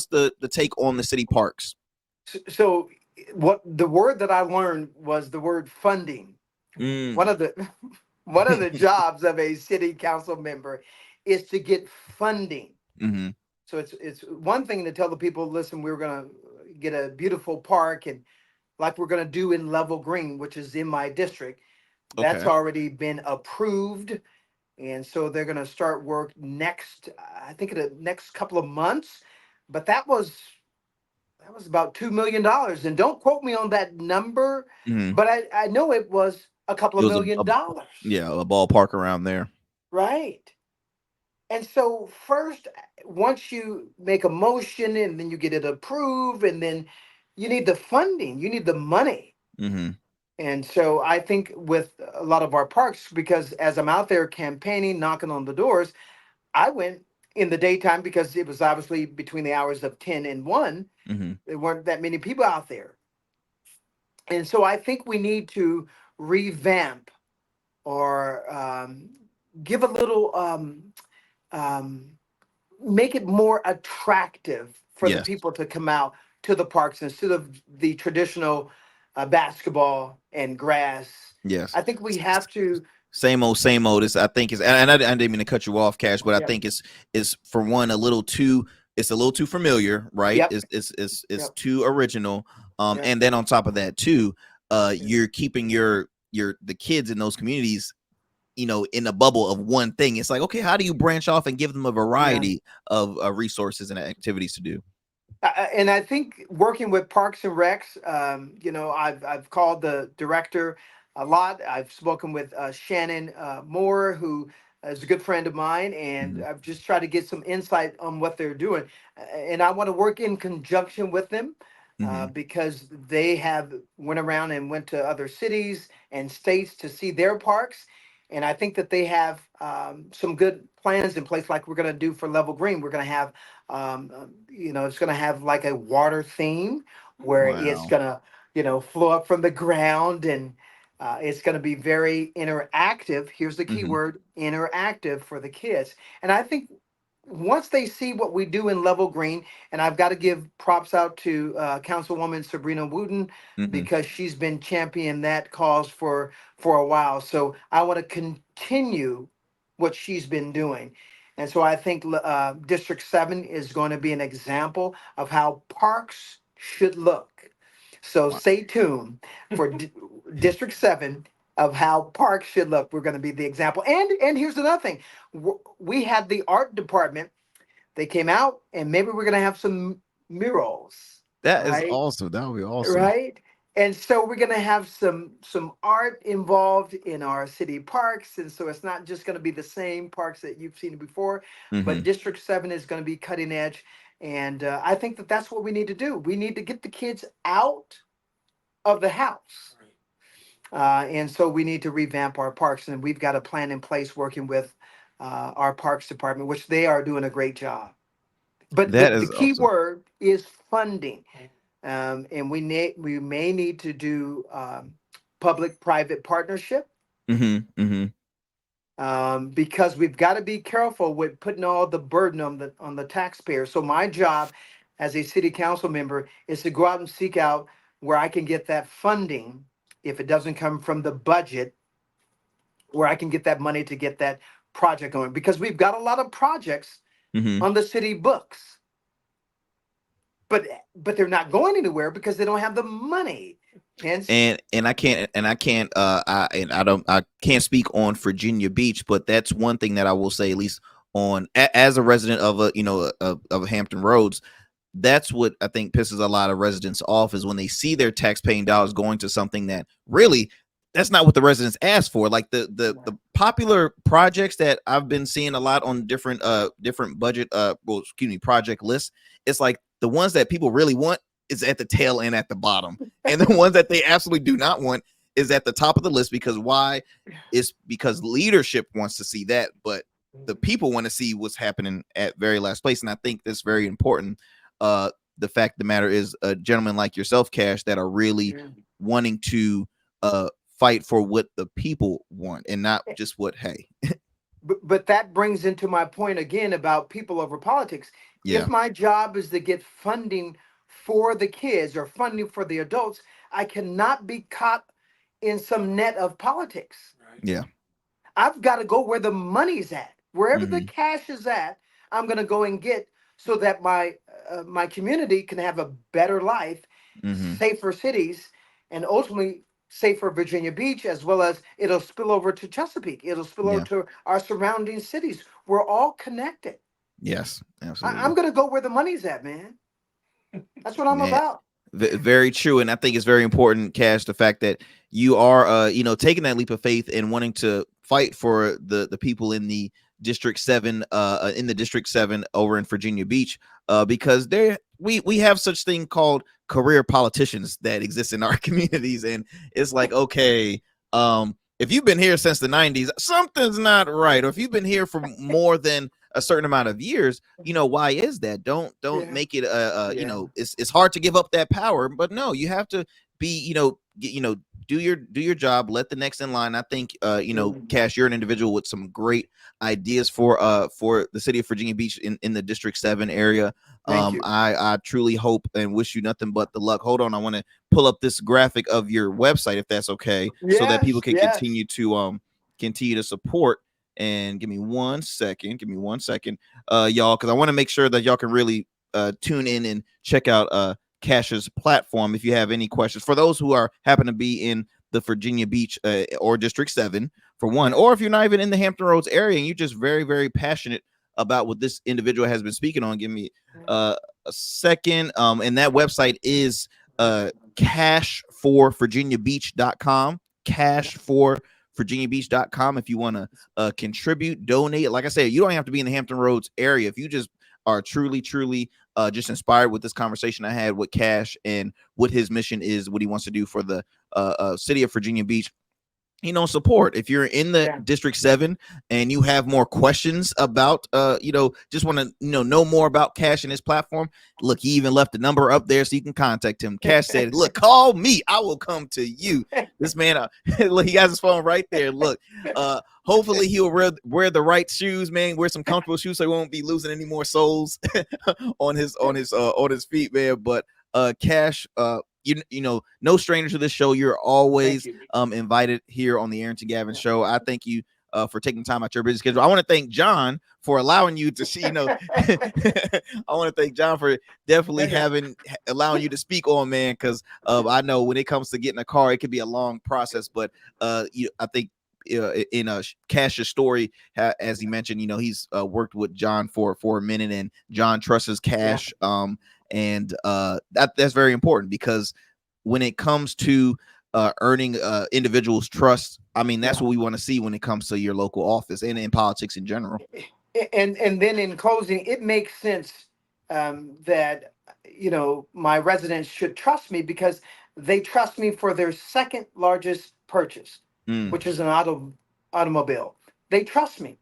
the take on the city parks? So what the word that I learned was the word funding. One Mm. of the one of the jobs of a city council member is to get funding. Mm-hmm. So it's one thing to tell the people, listen, we're gonna get a beautiful park and like we're gonna do in Level Green, which is in my district. That's Okay. already been approved. And so they're gonna start work next, I think in the next couple of months. But that was about $2 million. And don't quote me on that number, Mm-hmm. but I know it was a couple It of was million dollars. yeah, a ballpark around there. Right. And so first, once you make a motion and then you get it approved, and then you need the funding, you need the money. Mm-hmm. And so I think with a lot of our parks, because as I'm out there campaigning, knocking on the doors, I went in the daytime because it was obviously between the hours of 10 and 1. Mm-hmm. There weren't that many people out there. And so I think we need to revamp or give a little, um, make it more attractive for the Yes. people to come out to the parks instead of the traditional basketball and grass. Yes. I think we have to, Same old, same old. It's, I think it's, and I didn't mean to cut you off, Cash, but I yeah, think it's for one a little too, it's a little too familiar, right? yep, It's yep, too original. yep, And then on top of that too, you're keeping your the kids in those communities, in a bubble of one thing. It's like, okay, how do you branch off and give them a yeah. variety of resources and activities to do? And I think working with Parks and Recs, I've called the director a lot. I've spoken with Shannon Moore, who is a good friend of mine, and Mm-hmm. I've just tried to get some insight on what they're doing. And I want to work in conjunction with them Mm-hmm. because they have went around and went to other cities and states to see their parks. And I think that they have some good plans in place, like we're going to do for Level Green. We're going to have it's going to have like a water theme where it's Wow. going to, flow up from the ground, and it's going to be very interactive. Here's the key Mm-hmm. word, interactive for the kids. And I think once they see what we do in Level Green, and I've got to give props out to Councilwoman Sabrina Wooten Mm-hmm. because she's been championing that cause for a while. So I want to continue what she's been doing. And so I think District 7 is going to be an example of how parks should look. So Wow. stay tuned for District 7 of how parks should look. We're going to be the example. And here's another thing. We had the art department. They came out, and maybe we're going to have some murals, That is right? awesome. That would be awesome. Right. And so we're going to have some art involved in our city parks, and so it's not just going to be the same parks that you've seen before, but Hmm. District 7 is going to be cutting edge. And I think that that's what we need to do. We need to get the kids out of the house. And so we need to revamp our parks, and we've got a plan in place working with our parks department, which they are doing a great job. But That the is key awesome. word is funding. And we may need to do public-private partnership, Hmm. because we've got to be careful with putting all the burden on the taxpayer. So my job as a city council member is to go out and seek out where I can get that funding if it doesn't come from the budget, where I can get that money to get that project going, because we've got a lot of projects Hmm. on the city books, but they're not going anywhere because they don't have the money. Hence, I can't speak on Virginia Beach, but that's one thing that I will say, at least as a resident of of Hampton Roads, that's what I think pisses a lot of residents off, is when they see their tax paying dollars going to something that really, that's not what the residents asked for. Like the popular projects that I've been seeing a lot on different budget project lists, it's like the ones that people really want is at the tail end at the bottom, and the ones that they absolutely do not want is at the top of the list. Because why? It's because leadership wants to see that, but the people want to see what's happening at very last place. And I think that's very important. The fact of the matter is, gentlemen like yourself, Cash, that are really wanting to fight for what the people want and not just what, hey. but that brings into my point again about people over politics. If Yeah. my job is to get funding for the kids or funding for the adults, I cannot be caught in some net of politics. Yeah. I've got to go where the money's at. Wherever the Hmm. cash is at, I'm going to go and get, so that my community can have a better life, Hmm. safer cities, and ultimately safer Virginia Beach, as well as it'll spill over to Chesapeake. It'll spill over Yeah. to our surrounding cities. We're all connected. Yes, I'm absolutely. going to go where the money's at, man. That's what I'm Man, about. very true. And I think it's very important, Cash, the fact that you are taking that leap of faith and wanting to fight for the people in the District 7 over in Virginia Beach, because there we have such thing called career politicians that exist in our communities. And it's like, okay, if you've been here since the 90s, something's not right. Or if you've been here for more than a certain amount of years, why is that? Don't Yeah. make it Yeah. it's hard to give up that power, but no, you have to be, do your job, let the next in line. I think Cash, you're an individual with some great ideas for the city of Virginia Beach in the District 7 area. Thank you. I truly hope and wish you nothing but the luck. Hold on, I want to pull up this graphic of your website, if that's okay, so that people Yes. can Yes. continue to support. And give me one second, y'all, because I want to make sure that y'all can really tune in and check out Cash's platform if you have any questions. For those who are happen to be in the Virginia Beach or District 7, for one, Yeah. or if you're not even in the Hampton Roads area and you're just very, very passionate about what this individual has been speaking on, give me a second. And that website is cashforvirginiabeach.com. Cashforvirginiabeach.com. If you want to contribute, donate. Like I said, you don't have to be in the Hampton Roads area. If you just are truly just inspired with this conversation I had with Cash and what his mission is, what he wants to do for the city of Virginia Beach, support. If you're in the Yeah. District 7 and you have more questions about just want to know more about Cash and his platform, look, he even left the number up there so you can contact him. Cash said, look, call me, I will come to you. This man, look, he has his phone right there. Look, hopefully he'll wear the right shoes, man. Wear some comfortable shoes so he won't be losing any more soles on his feet, man. But Cash, no stranger to this show. You're Thank always you. invited here on the Arrington Gavin show. I thank you for taking time out your busy schedule. I want to thank John for allowing you to see, I want to thank John for definitely allowing you to speak on, man, because I know when it comes to getting a car, it can be a long process, but I think in Cash's story, as he mentioned, he's worked with John for a minute, and John trusts Cash. And that's very important, because when it comes to earning individuals' trust, I mean, that's what we want to see when it comes to your local office and in politics in general. And then in closing, it makes sense that my residents should trust me, because they trust me for their second largest purchase, which is an automobile. They trust me,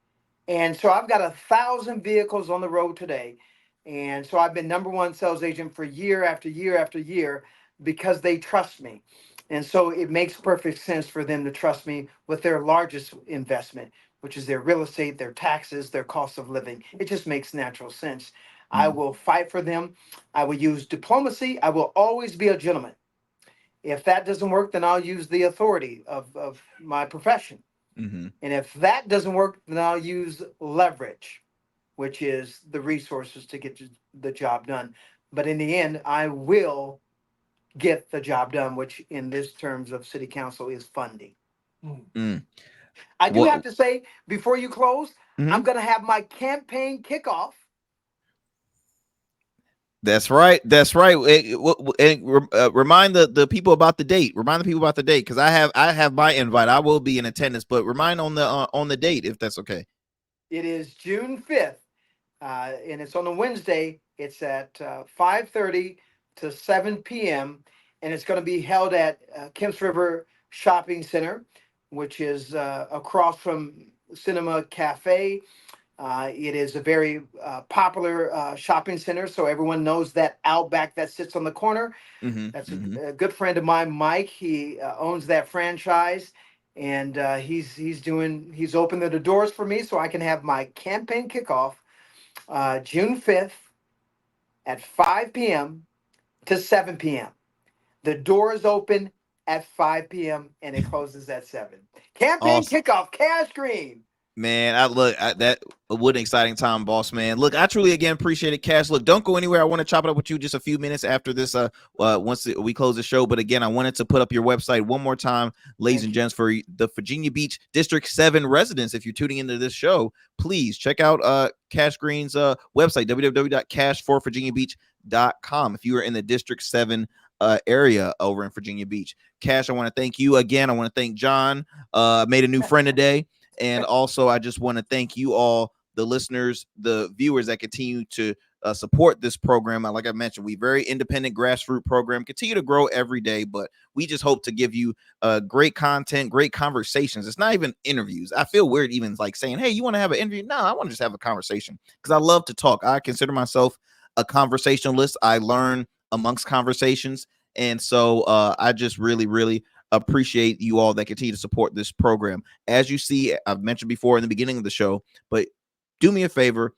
and so I've got 1,000 vehicles on the road today, and so I've been number one sales agent for year after year after year, because they trust me. And so it makes perfect sense for them to trust me with their largest investment, which is their real estate, their taxes, their cost of living. It just makes natural sense. I will fight for them. I will use diplomacy. I will always be a gentleman. If that doesn't work, then I'll use the authority of my profession. And if that doesn't work, then I'll use leverage, which is the resources to get the job done. But in the end, I will get the job done, which in this terms of city council is funding. I do have to say, before you close, I'm going to have my campaign kickoff. That's right. That's right. Remind the people about the date. Remind the people about the date, because I have my invite. I will be in attendance, but remind on the date, if that's okay. It is June 5th, and it's on a Wednesday. It's at 5:30 to 7 p.m., and it's going to be held at Kemps River Shopping Center, which is across from Cinema Cafe. It is a very popular shopping center, so everyone knows that Outback that sits on the corner. That's a good friend of mine, Mike. He owns that franchise, and he's opened the doors for me so I can have my campaign kickoff June 5th at 5 p.m. to 7 p.m. The doors open at 5 p.m. and it closes at 7. Campaign kickoff, Cash Green. Man, that what an exciting time, boss man. Look, I truly again appreciate it, Cash. Look, don't go anywhere. I want to chop it up with you just a few minutes after this. Once we close the show. But again, I wanted to put up your website one more time, ladies and gents, for the Virginia Beach District 7 residents. If you're tuning into this show, please check out Cash Green's website, www.cashforvirginiabeach.com. If you are in the District 7 area over in Virginia Beach. Cash, I want to thank you again. I want to thank John. Made a new friend today. And also, I just want to thank you all, the listeners, the viewers that continue to support this program. Like I mentioned, we very independent grassroots program, continue to grow every day, but we just hope to give you great content, great conversations. It's not even interviews. I feel weird even like saying, hey, you want to have an interview? No, I want to just have a conversation, because I love to talk. I consider myself a conversationalist. I learn amongst conversations. And so I just really, really appreciate you all that continue to support this program. As you see, I've mentioned before in the beginning of the show, but do me a favor,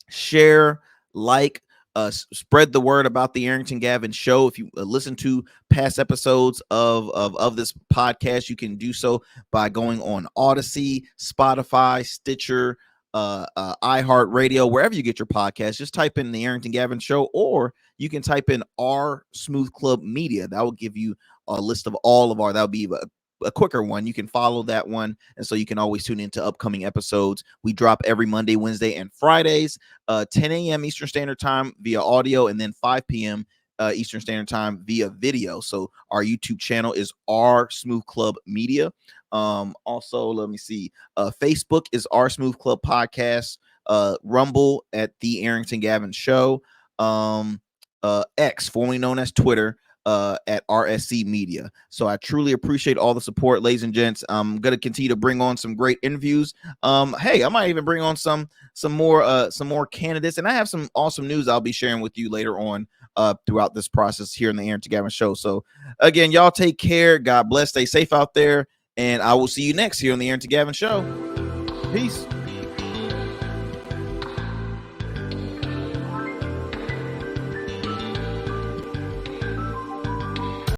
share, like, spread the word about the Arrington Gavin show. If you listen to past episodes of this podcast, you can do so by going on Odyssey, Spotify, Stitcher, iHeartRadio, wherever you get your podcast. Just type in the Arrington Gavin show, or you can type in our Smooth Club Media. That will give you a list of all of that'll be a quicker one. You can follow that one, and so you can always tune into upcoming episodes. We drop every Monday, Wednesday, and Fridays, 10 a.m. Eastern Standard Time via audio, and then 5 p.m. Eastern Standard Time via video. So our YouTube channel is our Smooth Club Media. Also, let me see. Facebook is our Smooth Club Podcast. Rumble at the Arrington Gavin Show. X, formerly known as Twitter, at RSC Media. So I truly appreciate all the support, ladies and gents. I'm gonna continue to bring on some great interviews. Hey, I might even bring on some more candidates, and I have some awesome news I'll be sharing with you later on throughout this process here in the Arrington Gavin Show. So again, y'all take care. God bless. Stay safe out there, and I will see you next here on the Arrington Gavin Show. Peace.